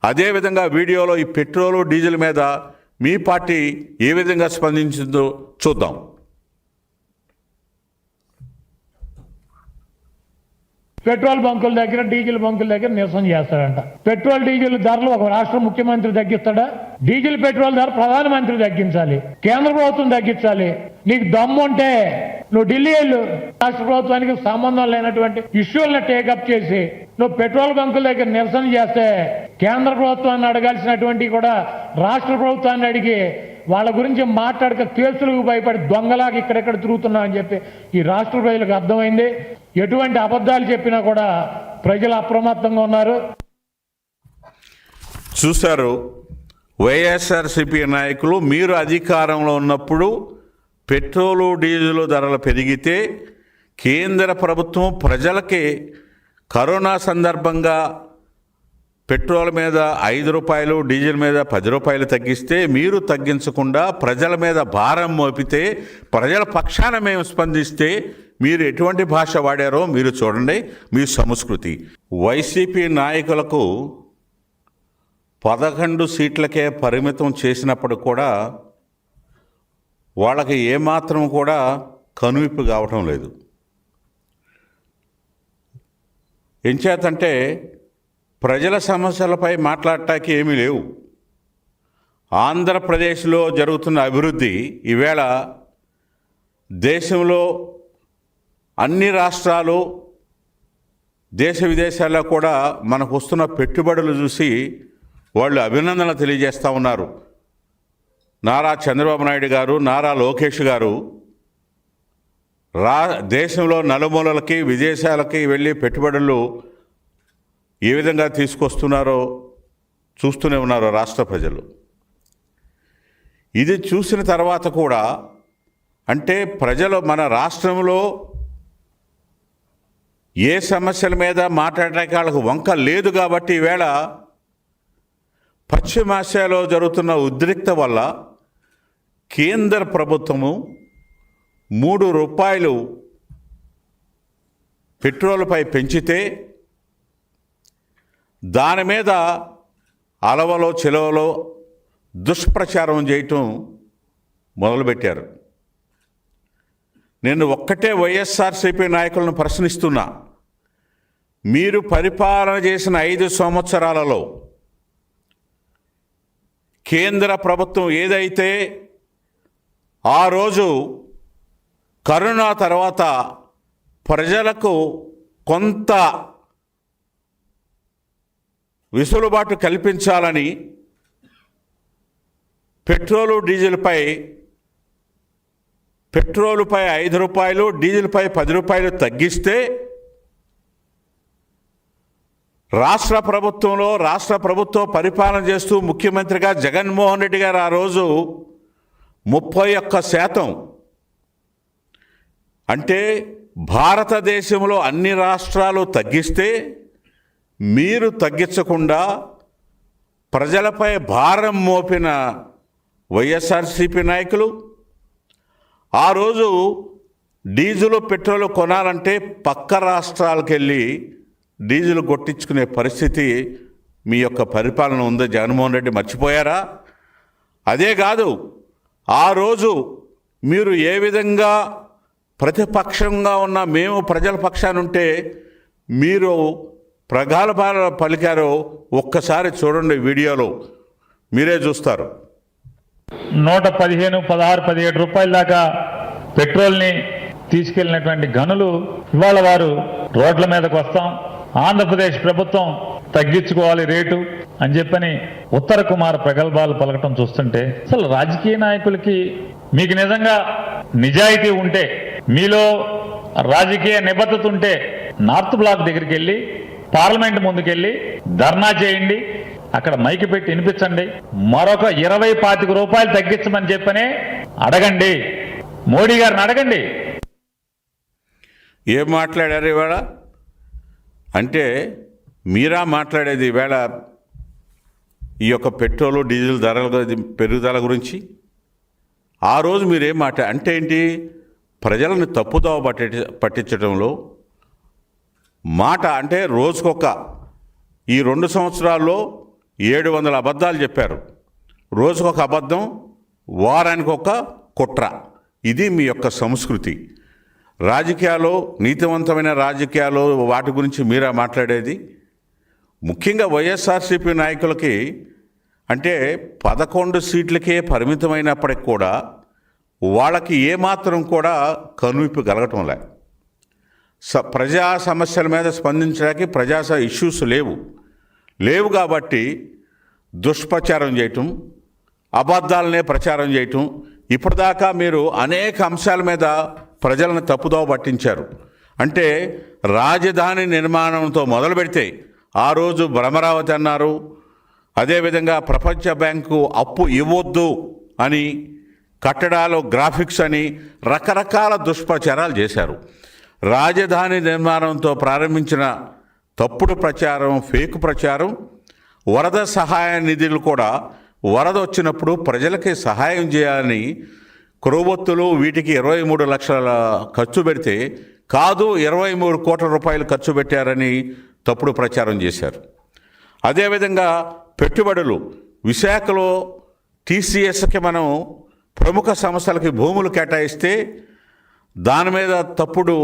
అదేవిధంగా వీడియోలో ఈ పెట్రోలు డీజిల్ మీద మీ పార్టీ ఏ విధంగా స్పందించిందో చూద్దాం. పెట్రోల్ బంకుల దగ్గర డీజిల్ బంకుల దగ్గర నిరసన చేస్తాడంట. పెట్రోల్ డీజిల్ ధరలు ఒక రాష్ట్ర ముఖ్యమంత్రి తగ్గిస్తాడా? డీజిల్ పెట్రోల్ ధర ప్రధానమంత్రి తగ్గించాలి, కేంద్ర ప్రభుత్వం తగ్గించాలి. నీకు దమ్ము ఉంటే నువ్వు ఢిల్లీ వెళ్ళు, రాష్ట్ర ప్రభుత్వానికి సంబంధం లేనటువంటి ఇష్యూలను టేకప్ చేసి నువ్వు పెట్రోల్ బంకుల దగ్గర నిరసన చేస్తే కేంద్ర ప్రభుత్వాన్ని అడగాల్సినటువంటి కూడా రాష్ట్ర ప్రభుత్వాన్ని అడిగి వాళ్ళ గురించి మాట్లాడక కేసులకు భయపడి దొంగలాగా ఇక్కడెక్కడ తిరుగుతున్నావు అని చెప్పి ఈ రాష్ట్ర ప్రజలకు అర్థమైంది. ఎటువంటి అబద్ధాలు చెప్పినా కూడా ప్రజలు అప్రమత్తంగా ఉన్నారు. చూశారు, వైఎస్ఆర్సీపీ నాయకులు మీరు అధికారంలో ఉన్నప్పుడు పెట్రోలు డీజిల్ ధరలు పెరిగితే కేంద్ర ప్రభుత్వం ప్రజలకి కరోనా సందర్భంగా పెట్రోల్ మీద 5 రూపాయలు, డీజిల్ మీద 10 రూపాయలు తగ్గిస్తే మీరు తగ్గించకుండా ప్రజల మీద భారం మోపితే, ప్రజల పక్షాన మేము స్పందిస్తే మీరు ఎటువంటి భాష వాడారో మీరు చూడండి. మీ సంస్కృతి. వైసీపీ నాయకులకు 11 సీట్లకే పరిమితం చేసినప్పుడు కూడా వాళ్ళకి ఏమాత్రం కూడా కనువిప్పు కావటం లేదు. ఎంచేతంటే ప్రజల సమస్యలపై మాట్లాడటానికి ఏమీ లేవు. ఆంధ్రప్రదేశ్లో జరుగుతున్న అభివృద్ధి ఈవేళ దేశంలో అన్ని రాష్ట్రాలు, దేశ విదేశాల్లో కూడా మనకు వస్తున్న పెట్టుబడులు చూసి వాళ్ళు అభినందనలు తెలియజేస్తూ ఉన్నారు. నారా చంద్రబాబు నాయుడు గారు, నారా లోకేష్ గారు దేశంలో నలుమూలలకి, విదేశాలకి వెళ్ళి పెట్టుబడులు ఏ విధంగా తీసుకొస్తున్నారో చూస్తూనే ఉన్నారు రాష్ట్ర ప్రజలు. ఇది చూసిన తర్వాత కూడా అంటే ప్రజలు మన రాష్ట్రంలో ఏ సమస్యల మీద మాట్లాడడానికి వాళ్ళకు వంక లేదు కాబట్టి ఈవేళ పశ్చిమాసియాలో జరుగుతున్న ఉద్రిక్త వల్ల కేంద్ర ప్రభుత్వము 3 రూపాయలు పెట్రోల్పై పెంచితే దాని మీద అలవలో చిలవలో దుష్ప్రచారం చేయటం మొదలుపెట్టారు. నేను ఒక్కటే వైఎస్ఆర్సీపీ నాయకులను ప్రశ్నిస్తున్నా. మీరు పరిపాలన చేసిన 5 సంవత్సరాలలో కేంద్ర ప్రభుత్వం ఏదైతే ఆ రోజు కరోనా తర్వాత ప్రజలకు కొంత వెసులుబాటు కల్పించాలని పెట్రోలుపై 5 రూపాయలు, డీజిల్పై 10 రూపాయలు తగ్గిస్తే రాష్ట్ర ప్రభుత్వ పరిపాలన చేస్తూ ముఖ్యమంత్రిగా జగన్మోహన్ రెడ్డి గారు ఆ రోజు 31%, అంటే భారతదేశంలో అన్ని రాష్ట్రాలు తగ్గిస్తే మీరు తగ్గించకుండా ప్రజలపై భారం మోపిన వైఎస్ఆర్సీపీ నాయకులు ఆ రోజు డీజిల్, పెట్రోల్ కొనాలంటే పక్క రాష్ట్రాలకు వెళ్ళి డీజిల్ కొట్టించుకునే పరిస్థితి మీ యొక్క పరిపాలన ఉందో జగన్మోహన్ రెడ్డి మర్చిపోయారా? అదే కాదు, ఆ రోజు మీరు ఏ విధంగా ప్రతిపక్షంగా ఉన్న మేము ప్రజల పక్షానుంటే మీరు ప్రగల్భాలు పలికారో ఒక్కసారి చూడండి, వీడియోలో మీరే చూస్తారు. 115, 16, 17 రూపాయల దాకా పెట్రోల్ని తీసుకెళ్లినటువంటి గనులు ఇవాళ వారు రోడ్ల మీదకు వస్తాం, ఆంధ్రప్రదేశ్ ప్రభుత్వం తగ్గించుకోవాలి రేటు అని చెప్పని ఉత్తర కుమార ప్రగల్భాలు పలకటం చూస్తుంటే అసలు రాజకీయ నాయకులకి మీకు నిజంగా నిజాయితీ ఉంటే, మీలో రాజకీయ నిబద్ధత ఉంటే నార్త్ బ్లాక్ దగ్గరికి వెళ్ళి పార్లమెంట్ ముందుకెళ్ళి ధర్నా చేయండి, అక్కడ మైకి పెట్టి వినిపించండి, మరొక 20-25 రూపాయలు తగ్గించమని చెప్పనే అడగండి, మోడీ గారిని అడగండి. ఏం మాట్లాడారు ఇవాళ? అంటే మీరా మాట్లాడేది ఈవేళ ఈ యొక్క పెట్రోలు, డీజిల్ ధరల పెరుగుదల గురించి? ఆ రోజు మీరేం అంటే ఏంటి? ప్రజలను తప్పుదోవ పట్టించడంలో మాట. అంటే రోజుకొక ఈ 2 సంవత్సరాల్లో 700 అబద్ధాలు చెప్పారు. రోజుకొక అబద్ధం, వారానికి ఒక కుట్ర. ఇది మీ యొక్క సంస్కృతి. రాజకీయాలు, నీతివంతమైన రాజకీయాలు, వాటి గురించి మీరా మాట్లాడేది? ముఖ్యంగా వైఎస్ఆర్సీపీ నాయకులకి అంటే 11 సీట్లకే పరిమితమైనప్పటికి కూడా వాళ్ళకి ఏమాత్రం కూడా కనువిప్పు కలగటం లే. ప్రజా సమస్యల మీద స్పందించడానికి ప్రజా ఇష్యూస్ లేవు కాబట్టి దుష్ప్రచారం చేయటం, అబద్ధాలనే ప్రచారం చేయటం. ఇప్పటిదాకా మీరు అనేక అంశాల మీద ప్రజలను తప్పుదోవ పట్టించారు. అంటే రాజధాని నిర్మాణంతో మొదలు పెడితే ఆ రోజు భ్రమరావతి అన్నారు, అదేవిధంగా ప్రపంచ బ్యాంకు అప్పు ఇవ్వొద్దు అని, కట్టడాలు గ్రాఫిక్స్ అని రకరకాల దుష్ప్రచారాలు చేశారు. రాజధాని నిర్మాణంతో ప్రారంభించిన తప్పుడు ప్రచారం, ఫేక్ ప్రచారం, వరద సహాయ నిధులు కూడా వరద వచ్చినప్పుడు ప్రజలకి సహాయం చేయాలని క్రొవ్వొత్తులు వీటికి 23 లక్షల ఖర్చు పెడితే కాదు 23 కోట్ల రూపాయలు ఖర్చు పెట్టారని తప్పుడు ప్రచారం చేశారు. అదేవిధంగా పెట్టుబడులు, విశాఖలో టీసీఎస్కి మనం ప్రముఖ సంస్థలకి భూములు కేటాయిస్తే దాని మీద తప్పుడు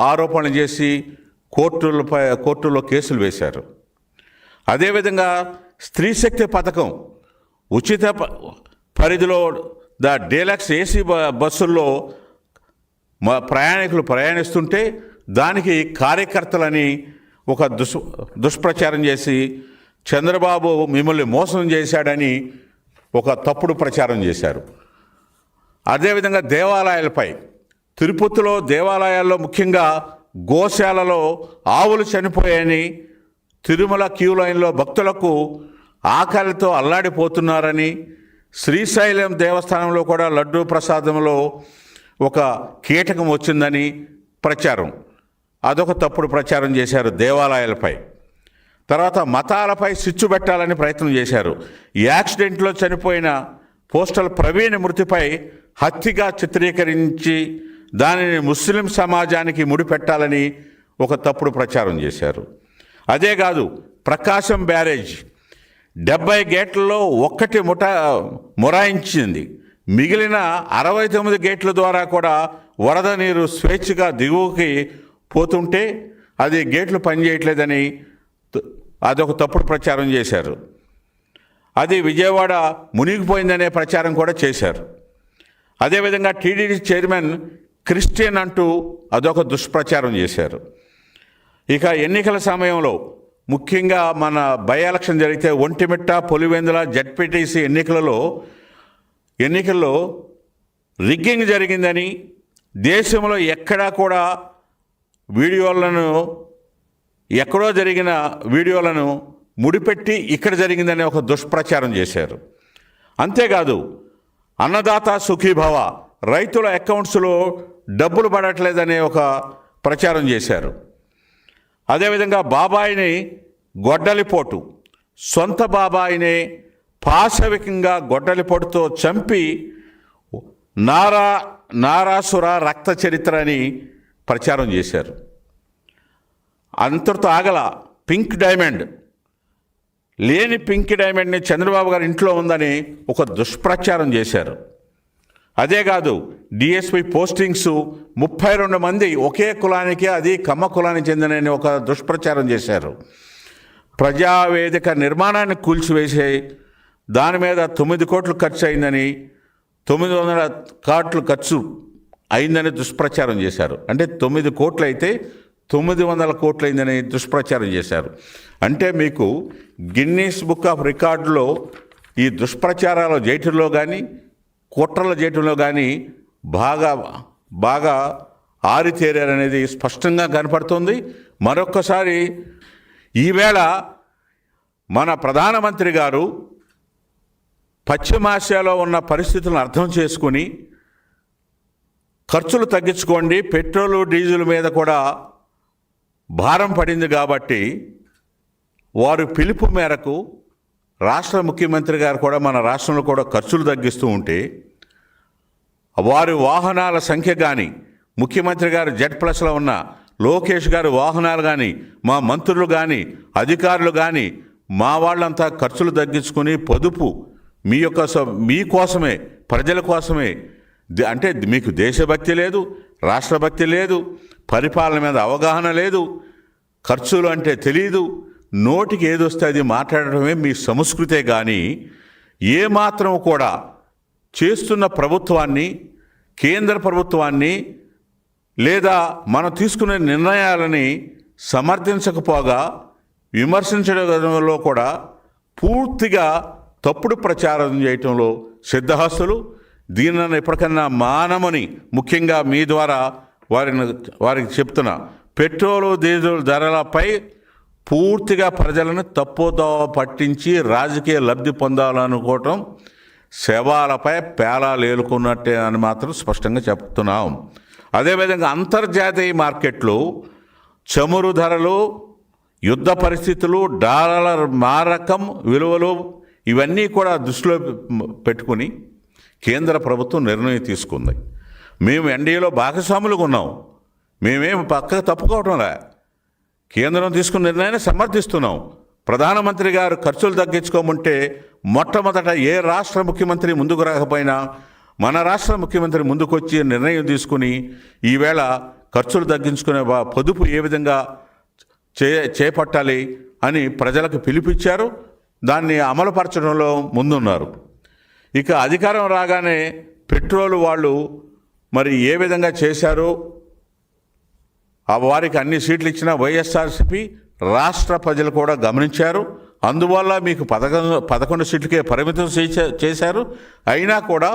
ఆరోపణలు చేసి కోర్టులో కేసులు వేశారు. అదేవిధంగా స్త్రీశక్తి పథకం ఉచిత పరిధిలో డీలక్స్ ఏసీ బస్సుల్లో ప్రయాణికులు ప్రయాణిస్తుంటే దానికి కార్యకర్తలని ఒక దుష్ప్రచారం చేసి చంద్రబాబు మిమ్మల్ని మోసం చేశాడని ఒక తప్పుడు ప్రచారం చేశారు. అదేవిధంగా దేవాలయాలపై, తిరుపతిలో దేవాలయాల్లో ముఖ్యంగా గోశాలలో ఆవులు చనిపోయాయని, తిరుమల క్యూ లైన్లో భక్తులకు ఆకలితో అల్లాడిపోతున్నారని, శ్రీశైలం దేవస్థానంలో కూడా లడ్డూ ప్రసాదంలో ఒక కీటకం వచ్చిందని ప్రచారం, అదొక తప్పుడు ప్రచారం చేశారు దేవాలయాలపై. తర్వాత మతాలపై చిచ్చు పెట్టాలని ప్రయత్నం చేశారు. యాక్సిడెంట్లో చనిపోయిన పోస్టల్ ప్రవీణ్ మృతిపై హత్యగా చిత్రీకరించి దానిని ముస్లిం సమాజానికి ముడిపెట్టాలని ఒక తప్పుడు ప్రచారం చేశారు. అదే కాదు, ప్రకాశం బ్యారేజ్ 70 గేట్లలో ఒక్కటి మొరాయించింది. మిగిలిన 69 గేట్ల ద్వారా కూడా వరద నీరు స్వేచ్ఛగా దిగువకి పోతుంటే అది గేట్లు పనిచేయట్లేదని అదొక తప్పుడు ప్రచారం చేశారు. అది విజయవాడ మునిగిపోయిందనే ప్రచారం కూడా చేశారు. అదేవిధంగా టీడీడీ చైర్మన్ క్రిస్టియన్ అంటూ అదొక దుష్ప్రచారం చేశారు. ఇక ఎన్నికల సమయంలో ముఖ్యంగా మన బై ఎలక్షన్ జరిగితే ఒంటిమిట్ట, పులివెందుల జడ్పీటీసీ ఎన్నికల్లో రిగ్గింగ్ జరిగిందని, దేశంలో ఎక్కడా కూడా ఎక్కడో జరిగిన వీడియోలను ముడిపెట్టి ఇక్కడ జరిగిందనే ఒక దుష్ప్రచారం చేశారు. అంతేకాదు, అన్నదాత సుఖీభవ, రైతుల అకౌంట్స్లో డబ్బులు పడట్లేదనే ఒక ప్రచారం చేశారు. అదేవిధంగా బాబాయిని గొడ్డలిపోటు, సొంత బాబాయిని పాశవికంగా గొడ్డలిపోటుతో చంపి నారాసుర రక్త చరిత్ర అని ప్రచారం చేశారు. అంతటితో ఆగల, పింక్ డైమండ్, లేని పింక్ డైమండ్ని చంద్రబాబు గారి ఇంట్లో ఉందని ఒక దుష్ప్రచారం చేశారు. అదే కాదు, డిఎస్పి పోస్టింగ్స్ 32 మంది ఒకే కులానికి, అది కమ్మ కులానికి చెందినని ఒక దుష్ప్రచారం చేశారు. ప్రజావేదిక నిర్మాణాన్ని కూల్చివేసే దాని మీద 9 కోట్లు ఖర్చు అయిందని, 900 కోట్లు ఖర్చు అయిందని దుష్ప్రచారం చేశారు. అంటే 9 కోట్లు అయితే 900 కోట్లు అయిందని దుష్ప్రచారం చేశారు. అంటే మీకు గిన్నీస్ బుక్ ఆఫ్ రికార్డులో ఈ దుష్ప్రచారాలు చేయటంలో కానీ, కుట్రలు చేయటంలో కానీ బాగా ఆరితేరారనేది స్పష్టంగా కనపడుతుంది. మరొక్కసారి ఈవేళ మన ప్రధానమంత్రి గారు పశ్చిమాసియాలో ఉన్న పరిస్థితులను అర్థం చేసుకుని ఖర్చులు తగ్గించుకోండి, పెట్రోలు డీజిల్ మీద కూడా భారం పడింది కాబట్టి వారు పిలుపు మేరకు రాష్ట్ర ముఖ్యమంత్రి గారు కూడా మన రాష్ట్రంలో కూడా ఖర్చులు తగ్గిస్తూ ఉంటే వారి వాహనాల సంఖ్య కానీ, ముఖ్యమంత్రి గారు Z+ ఉన్న లోకేష్ గారి వాహనాలు కానీ, మా మంత్రులు కానీ, అధికారులు కానీ మా వాళ్ళంతా ఖర్చులు తగ్గించుకొని పొదుపు మీకోసమే, ప్రజల కోసమే, అంటే మీకు దేశభక్తి లేదు, రాష్ట్రభక్తి లేదు, పరిపాలన మీద అవగాహన లేదు, ఖర్చులు అంటే తెలీదు, నోటికి ఏదొస్తే అది మాట్లాడటమే మీ సంస్కృతే. కానీ ఏమాత్రం కూడా చేస్తున్న ప్రభుత్వాన్ని, కేంద్ర ప్రభుత్వాన్ని లేదా మనం తీసుకునే నిర్ణయాలని సమర్థించకపోగా విమర్శించడంలో కూడా పూర్తిగా తప్పుడు ప్రచారం చేయటంలో సిద్ధహస్తులు. దీనిని ఎప్పటికన్నా మానమని ముఖ్యంగా మీ ద్వారా వారికి చెప్తున్నా. పెట్రోలు డీజిల్ ధరలపై పూర్తిగా ప్రజలను తప్పుదోవ పట్టించి రాజకీయ లబ్ధి పొందాలనుకోవటం శవాలపై పేలాలు ఏలుకున్నట్టే అని మాత్రం స్పష్టంగా చెప్తున్నాం. అదేవిధంగా అంతర్జాతీయ మార్కెట్లు చమురు ధరలు, యుద్ధ పరిస్థితులు, డాలర్ మారకం విలువలు ఇవన్నీ కూడా దృష్టిలో పెట్టుకుని కేంద్ర ప్రభుత్వం నిర్ణయం తీసుకుంది. మేము ఎన్డీఏలో భాగస్వాములుగా ఉన్నాం, మేమేం పక్కకు తప్పుకోవటంలే. కేంద్రం తీసుకున్న నిర్ణయాన్ని సమర్థిస్తున్నాం. ప్రధానమంత్రి గారు ఖర్చులు తగ్గించుకోమంటే మొట్టమొదట ఏ రాష్ట్ర ముఖ్యమంత్రి ముందుకు రాకపోయినా మన రాష్ట్ర ముఖ్యమంత్రి ముందుకొచ్చి నిర్ణయం తీసుకుని ఈవేళ ఖర్చులు తగ్గించుకునే పొదుపు ఏ విధంగా చేపట్టాలి అని ప్రజలకు పిలిపించారు. దాన్ని అమలుపరచడంలో ముందున్నారు. ఇక అధికారం రాగానే పెట్రోల్ వాళ్ళు మరి ఏ విధంగా చేశారో వారికి అన్ని సీట్లు ఇచ్చిన వైఎస్ఆర్సీపీ రాష్ట్ర ప్రజలు కూడా గమనించారు. అందువల్ల మీకు 11 సీట్లకే పరిమితం చేశారు. అయినా కూడా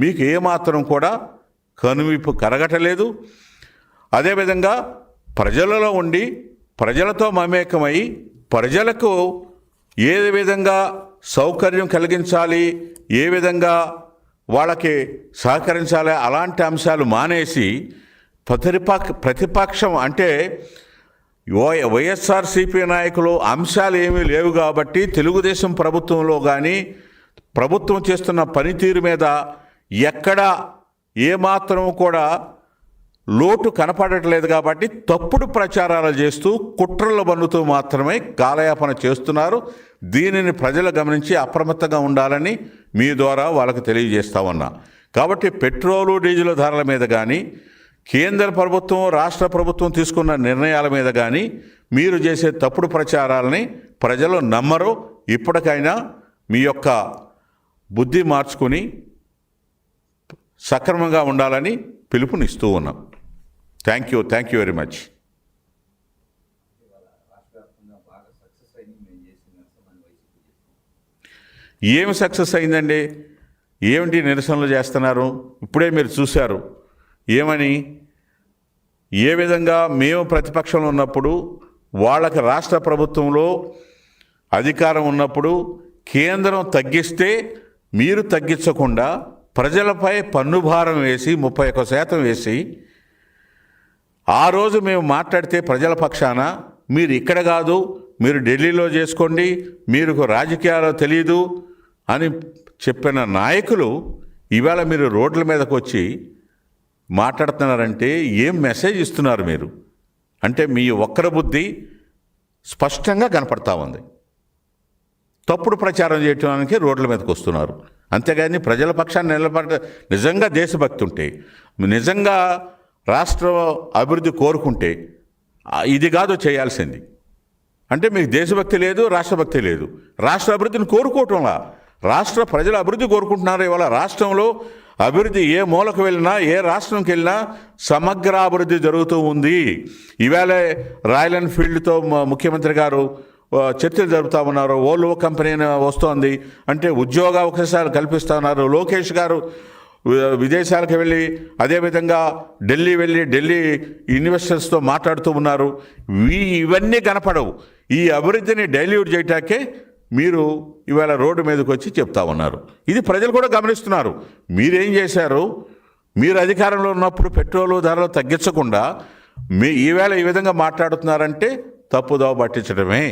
మీకు ఏమాత్రం కూడా కనువిప్పు కరగటలేదు. అదేవిధంగా ప్రజలలో ఉండి ప్రజలతో మమేకమై ప్రజలకు ఏ విధంగా సౌకర్యం కలిగించాలి, ఏ విధంగా వాళ్ళకి సహకరించాలి అలాంటి అంశాలు మానేసి ప్రతిపక్షం అంటే వైఎస్ఆర్సీపీ నాయకులు అంశాలు ఏమీ లేవు కాబట్టి తెలుగుదేశం ప్రభుత్వంలో కానీ ప్రభుత్వం చేస్తున్న పనితీరు మీద ఎక్కడా ఏమాత్రం కూడా లోటు కనపడట్లేదు కాబట్టి తప్పుడు ప్రచారాలు చేస్తూ కుట్రలు బన్నుతూ మాత్రమే కాలయాపన చేస్తున్నారు. దీనిని ప్రజలు గమనించి అప్రమత్తంగా ఉండాలని మీ ద్వారా వాళ్ళకి తెలియజేస్తా ఉన్నా. కాబట్టి పెట్రోలు డీజిల్ ధరల మీద కానీ కేంద్ర ప్రభుత్వం రాష్ట్ర ప్రభుత్వం తీసుకున్న నిర్ణయాల మీద కానీ మీరు చేసే తప్పుడు ప్రచారాలని ప్రజలు నమ్మరు. ఇప్పటికైనా మీ యొక్క బుద్ధి మార్చుకుని సక్రమంగా ఉండాలని పిలుపునిస్తూ ఉన్నాం. Thank you very much. ఏమి సక్సెస్ అయిందండి? ఏమిటి నిరసనలు చేస్తున్నారు? ఇప్పుడే మీరు చూశారు. ఏమని, ఏ విధంగా మేము ప్రతిపక్షంలో ఉన్నప్పుడు వాళ్ళకి రాష్ట్ర ప్రభుత్వంలో అధికారం ఉన్నప్పుడు కేంద్రం తగ్గిస్తే మీరు తగ్గించకుండా ప్రజలపై పన్ను భారం వేసి 31% వేసి ఆ రోజు మేము మాట్లాడితే ప్రజల పక్షాన మీరు ఇక్కడ కాదు, మీరు ఢిల్లీలో చేసుకోండి, మీరు రాజకీయాలు తెలియదు అని చెప్పిన నాయకులు ఇవాళ మీరు రోడ్ల మీదకి వచ్చి మాట్లాడుతున్నారంటే ఏం మెసేజ్ ఇస్తున్నారు మీరు? అంటే మీ ఒక్కరి బుద్ధి స్పష్టంగా కనపడతా ఉంది. తప్పుడు ప్రచారం చేయడానికి రోడ్ల మీదకి వస్తున్నారు. అంతేగాని ప్రజల పక్షాన్ని నిలబడ నిజంగా దేశభక్తి ఉంటే, నిజంగా రాష్ట్ర అభివృద్ధి కోరుకుంటే ఇది కాదు చేయాల్సింది. అంటే మీకు దేశభక్తి లేదు, రాష్ట్రభక్తి లేదు. రాష్ట్ర అభివృద్ధిని కోరుకోవటంలా రాష్ట్ర ప్రజల అభివృద్ధి కోరుకుంటున్నారు. ఇవాళ రాష్ట్రంలో అభివృద్ధి ఏ మూలకు వెళ్ళినా, ఏ రాష్ట్రంకి వెళ్ళినా సమగ్ర అభివృద్ధి జరుగుతూ ఉంది. ఈవేళ రాయల్ ఎన్ఫీల్డ్తో ముఖ్యమంత్రి గారు చర్చలు జరుపుతూ ఉన్నారు. ఓల్వో కంపెనీ వస్తోంది అంటే ఉద్యోగ అవకాశాలు కల్పిస్తూ ఉన్నారు. లోకేష్ గారు విదేశాలకు వెళ్ళి అదేవిధంగా ఢిల్లీ ఇన్వెస్టర్స్తో మాట్లాడుతూ ఉన్నారు. ఇవన్నీ కనపడవు. ఈ అభివృద్ధిని డైల్యూట్ చేయటాకే మీరు ఇవాళ రోడ్డు మీదకి వచ్చి చెప్తా ఉన్నారు. ఇది ప్రజలు కూడా గమనిస్తున్నారు. మీరేం చేశారు? మీరు అధికారంలో ఉన్నప్పుడు పెట్రోలు ధరలు తగ్గించకుండా ఈవేళ ఈ విధంగా మాట్లాడుతున్నారంటే తప్పుదోవ పట్టించడమే.